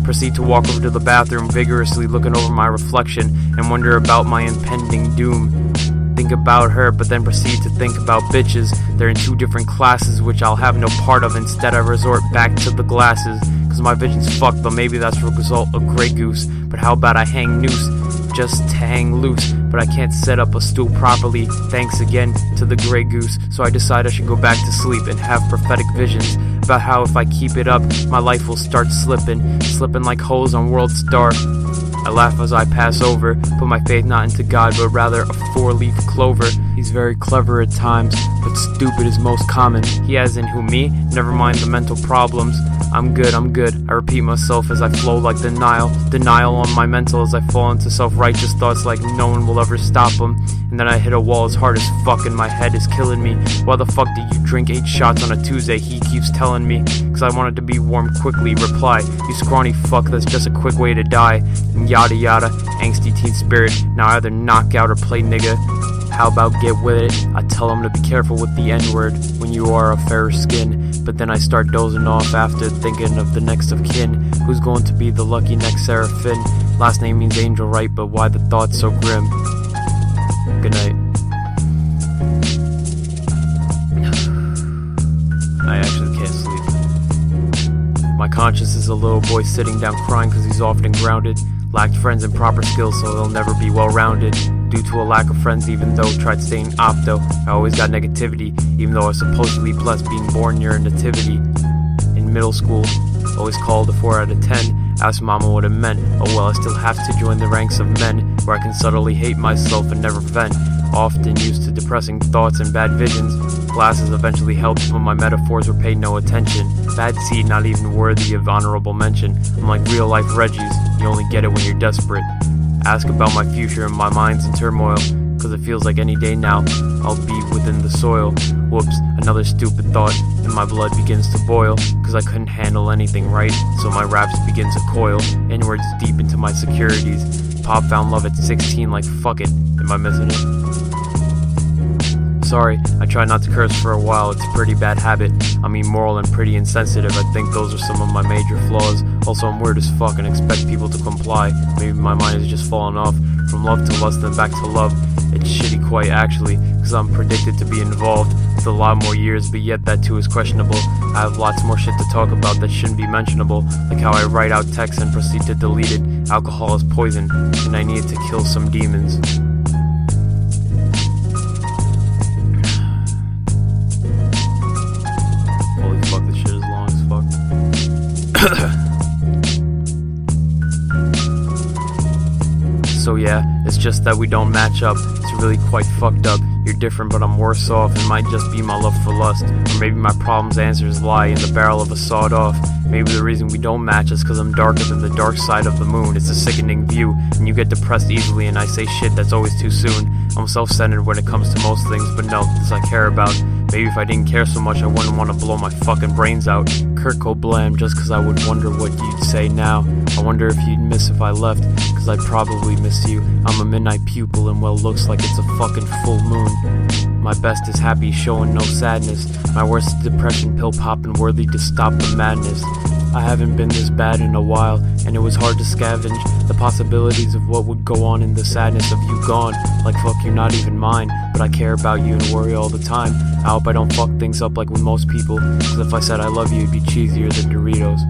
Proceed to walk over to the bathroom, vigorously looking over my reflection and wonder about my impending doom. Think about her, but then proceed to think about bitches. They're in two different classes, which I'll have no part of. Instead I resort back to the glasses, cause my vision's fucked, but maybe that's the result of Grey Goose. But how about I hang noose, just to hang loose? But I can't set up a stool properly, thanks again to the Grey Goose. So I decide I should go back to sleep and have prophetic visions about how if I keep it up, my life will start slipping like holes on World Star. I laugh as I pass over, put my faith not into God, but rather a four-leaf clover. He's very clever at times, but stupid is most common. He as in who, me? Never mind the mental problems. I'm good, I repeat myself as I flow like the Nile. Denial on my mental as I fall into self-righteous thoughts like no one will ever stop them. And then I hit a wall as hard as fuck and my head is killing me. Why the fuck did you drink 8 shots on a Tuesday? He keeps telling me, cause I wanted to be warm quickly. Reply, you scrawny fuck, that's just a quick way to die. And yada yada, angsty teen spirit, now either knock out or play nigga. How about get with it? I tell him to be careful with the N-word when you are a fairer skin. But then I start dozing off after thinking of the next of kin. Who's going to be the lucky next Seraphim? Last name means angel, right? But why the thought so grim? Good night. I actually can't sleep. My conscience is a little boy sitting down crying cause he's often grounded. Lacked friends and proper skills so he'll never be well rounded. Due to a lack of friends, even though tried staying opto, I always got negativity, even though I was supposedly blessed being born near a nativity. In middle school, always called a 4 out of 10, asked mama what it meant. Oh well, I still have to join the ranks of men, where I can subtly hate myself and never vent. Often used to depressing thoughts and bad visions. Glasses eventually helped, but my metaphors were paid no attention. Bad seed, not even worthy of honorable mention. I'm like real life Reggies, you only get it when you're desperate. Ask about my future and my mind's in turmoil, cause it feels like any day now I'll be within the soil. Whoops, another stupid thought, and my blood begins to boil, cause I couldn't handle anything right, so my raps begin to coil inwards deep into my securities. Pop found love at 16, like fuck it, am I missing it? Sorry, I tried not to curse for a while, it's a pretty bad habit. I'm immoral and pretty insensitive, I think those are some of my major flaws. Also I'm weird as fuck and expect people to comply. Maybe my mind is just falling off, from love to lust then back to love. It's shitty quite actually, cause I'm predicted to be involved with a lot more years, but yet that too is questionable. I have lots more shit to talk about that shouldn't be mentionable, like how I write out text and proceed to delete it. Alcohol is poison, and I need to kill some demons. Holy fuck, this shit is long as fuck. So yeah, it's just that we don't match up. It's really quite fucked up. You're different but I'm worse off. It might just be my love for lust, or maybe my problem's answers lie in the barrel of a sawed off. Maybe the reason we don't match is cause I'm darker than the dark side of the moon. It's a sickening view, and you get depressed easily and I say shit that's always too soon. I'm self-centered when it comes to most things, but no, this I care about. Maybe if I didn't care so much I wouldn't want to blow my fucking brains out. Kurt Cobain, just cause I would wonder what you'd say now. I wonder if you'd miss if I left, cause I'd probably miss you. I'm a midnight pupil and well looks like it's a fucking full moon. My best is happy, showing no sadness. My worst is depression, pill popping, worthy to stop the madness. I haven't been this bad in a while, and it was hard to scavenge the possibilities of what would go on in the sadness of you gone. Like fuck, you're not even mine, but I care about you and worry all the time. I hope I don't fuck things up like with most people, cause if I said I love you it'd be cheesier than Doritos.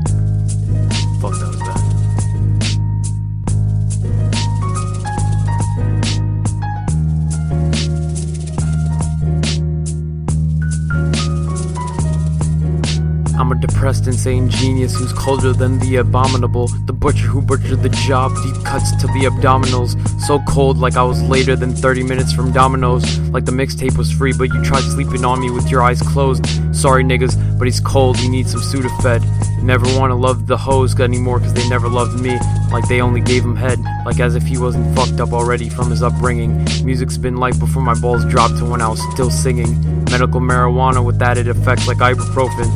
Fuck, that was bad. I'm a depressed, insane genius who's colder than the abominable. The butcher who butchered the job, deep cuts to the abdominals. So cold like I was later than 30 minutes from Domino's. Like the mixtape was free but you tried sleeping on me with your eyes closed. Sorry niggas, but he's cold, he needs some Sudafed. Never wanna love the hoes anymore cause they never loved me. Like they only gave him head, like as if he wasn't fucked up already from his upbringing. Music's been like before my balls dropped to when I was still singing. Medical marijuana with added effects like ibuprofen.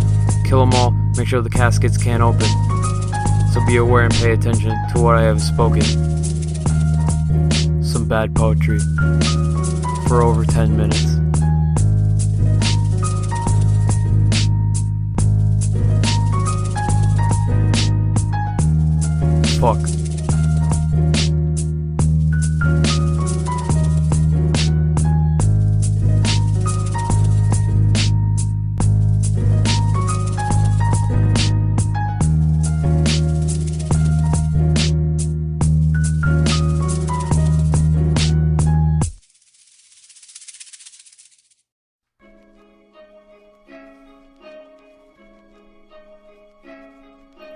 Kill 'em all, make sure the caskets can't open. So be aware and pay attention to what I have spoken. Some bad poetry for over 10 minutes. Fuck.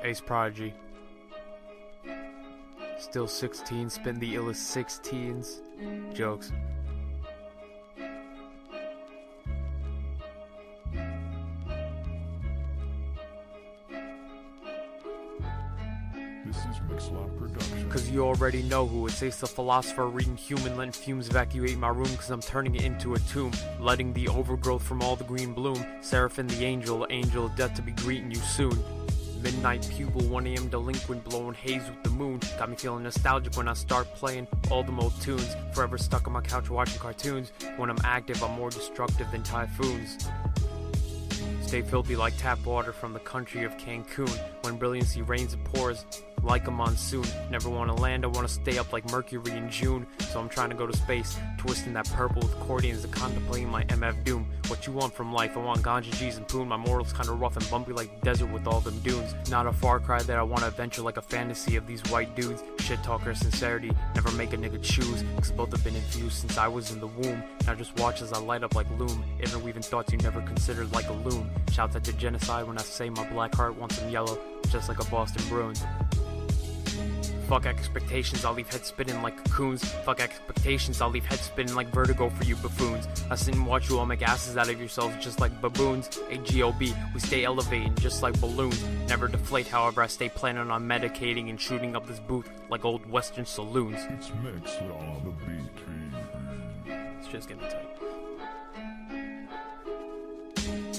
Ace Prodigy. Still 16, spin the illest 16s. Jokes. This is MixlaProduction. Cause you already know who it's Ace the philosopher reading human, letting fumes evacuate my room cause I'm turning it into a tomb. Letting the overgrowth from all the green bloom. Seraphim the angel of death to be greeting you soon. Midnight pupil, 1 AM delinquent, blowing haze with the moon. Got me feeling nostalgic when I start playing all them old tunes. Forever stuck on my couch watching cartoons. When I'm active, I'm more destructive than typhoons. Stay filthy like tap water from the country of Cancun. When brilliancy rains and pours like a monsoon. Never want to land, I want to stay up like Mercury in June. So I'm trying to go to space, twisting that purple with accordions and contemplating my MF doom. What you want from life? I want ganja, G's, and poon. My morals kinda rough and bumpy like the desert with all them dunes. Not a far cry that I want to venture like a fantasy of these white dudes. Shit talker sincerity, never make a nigga choose. Cause both have been infused since I was in the womb. Now just watch as I light up like loom. Ever weaving thoughts you never considered like a loon. Shouts at the genocide when I say my black heart wants them yellow, just like a Boston Bruins. Fuck expectations, I'll leave heads spinning like cocoons. Fuck expectations, I'll leave heads spinning like vertigo for you buffoons. I sit and watch you all make asses out of yourselves just like baboons. AGOB, we stay elevating just like balloons. Never deflate, however I stay planning on medicating and shooting up this booth like old western saloons. It's mixed on the beat. It's just getting tight.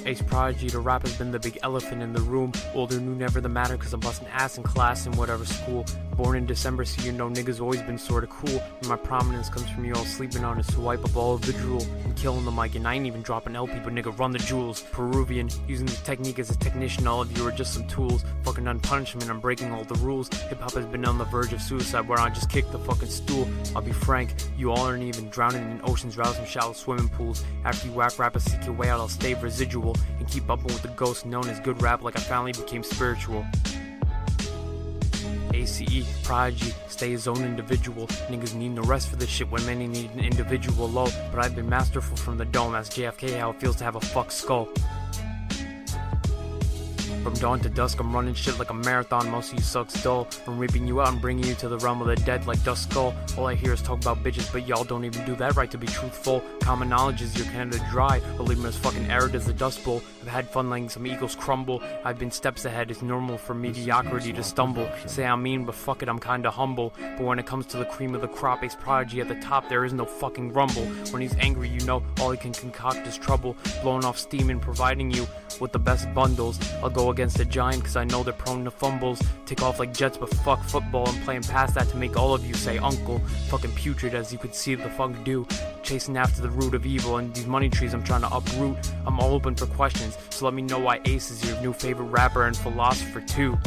Ace Prodigy, the rap has been the big elephant in the room. Older knew never the matter cause I'm busting ass in class in whatever school. Born in December so you know niggas always been sorta cool. And my prominence comes from you all sleeping on us to wipe up all of the drool. I'm killing the mic and I ain't even dropping LP but nigga run the jewels. Peruvian, using the technique as a technician, all of you are just some tools. Fucking unpunishment, I'm breaking all the rules. Hip hop has been on the verge of suicide where I just kick the fucking stool. I'll be frank, you all aren't even drowning in oceans, rousing shallow swimming pools. After you whack rappers seek your way out, I'll stay residual. And keep up with the ghost known as good rap like I finally became spiritual. ACE, Prodigy, stay his own individual. Niggas need no rest for this shit when many need an individual low. But I've been masterful from the dome. Ask JFK how it feels to have a fucked skull. From dawn to dusk, I'm running shit like a marathon. Most of you sucks dull. I'm ripping you out and bringing you to the realm of the dead like Dust Skull. All I hear is talk about bitches, but y'all don't even do that right to be truthful. Common knowledge is your Canada dry, or leave them as fucking arid as the Dust Bowl. I've had fun letting some egos crumble. I've been steps ahead, it's normal for mediocrity to stumble. Say I'm mean, but fuck it, I'm kinda humble. But when it comes to the cream of the crop, Ace Prodigy at the top, there is no fucking rumble. When he's angry, you know, all he can concoct is trouble. Blowing off steam and providing you with the best bundles. I'll go against a giant cause I know they're prone to fumbles. Take off like jets but fuck football. I'm playing past that to make all of you say uncle. Fucking putrid as you could see the funk do. Chasing after the root of evil and these money trees I'm trying to uproot. I'm all open for questions, so let me know why Ace is your new favorite rapper and philosopher too.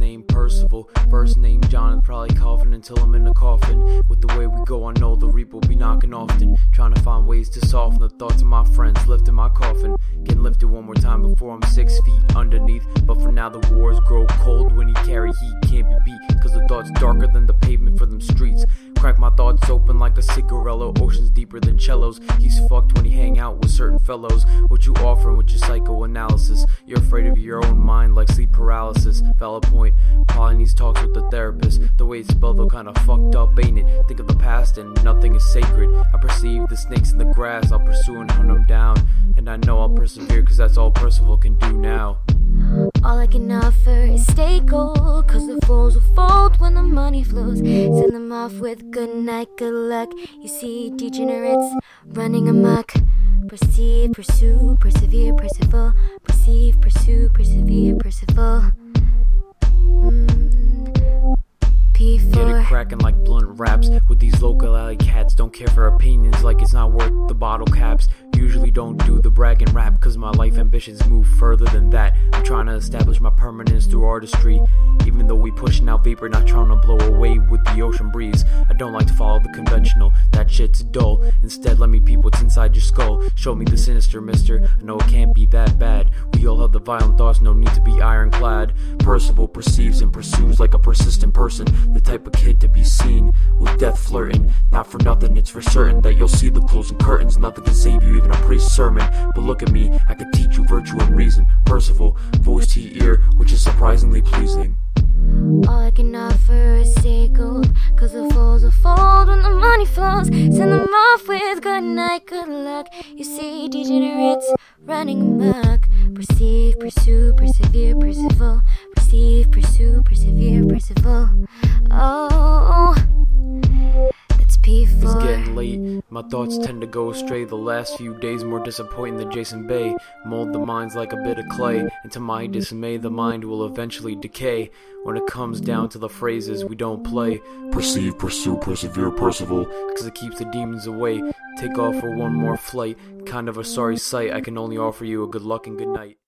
name Percival, first name Jonathan, probably coughing until I'm in the coffin. With the way we go, I know the reap will be knocking often. Trying to find ways to soften the thoughts of my friends, lifting my coffin. Getting lifted one more time before I'm 6 feet underneath. But for now the wars grow cold. When he carry heat, can't be beat, cause the thought's darker than the pavement for them streets. Crack my thoughts open like a cigarello, oceans deeper than cellos. He's fucked when he hang out with certain fellows. What you offering with your psychoanalysis? You're afraid of your own mind like sleep paralysis. Valid point, probably needs talks with the therapist. The way it's spelled though kinda fucked up, ain't it? Think of the past and nothing is sacred. I perceive the snakes in the grass, I'll pursue and hunt them down. And I know I'll persevere cause that's all Percival can do now. All I can offer is stay cold, cause the fools will fold when the money flows. Send them off with good night, good luck. You see degenerates running amok. Perceive, pursue, persevere, persevere. Perceive, pursue, persevere, persevere. P4. Get it cracking like blunt raps with these local alley cats. Don't care for opinions like it's not worth the bottle caps. Usually don't do the bragging rap cause my life ambitions move further than that. I'm trying to establish my permanence through artistry. Even though we pushing out vapor, not trying to blow away with the ocean breeze. I don't like to follow the conventional, that shit's dull. Instead let me peep what's inside your skull. Show me the sinister, mister, I know it can't be that bad. We all have the violent thoughts, no need to be ironclad. Percival perceives and pursues like a persistent person. The type of kid to be seen with death flirting. Not for nothing, it's for certain that you'll see the closing curtains. Nothing can save you, even a priest's sermon. But look at me, I could teach you virtue and reason. Percival, voice to your ear, which is surprisingly pleasing. All I can offer is stay gold, cause the fools will fold when the money flows. Send them off with good night, good luck. You see degenerates running amok. Perceive, pursue, persevere, persevere. Perceive, pursue, persevere, persevere. Oh, that's P4. It's getting late, my thoughts tend to go astray. The last few days more disappointing than Jason Bay. Mold the minds like a bit of clay, and to my dismay the mind will eventually decay. When it comes down to the phrases we don't play. Perceive, pursue, persevere, Percival. Cause it keeps the demons away. Take off for one more flight, kind of a sorry sight. I can only offer you a good luck and good night.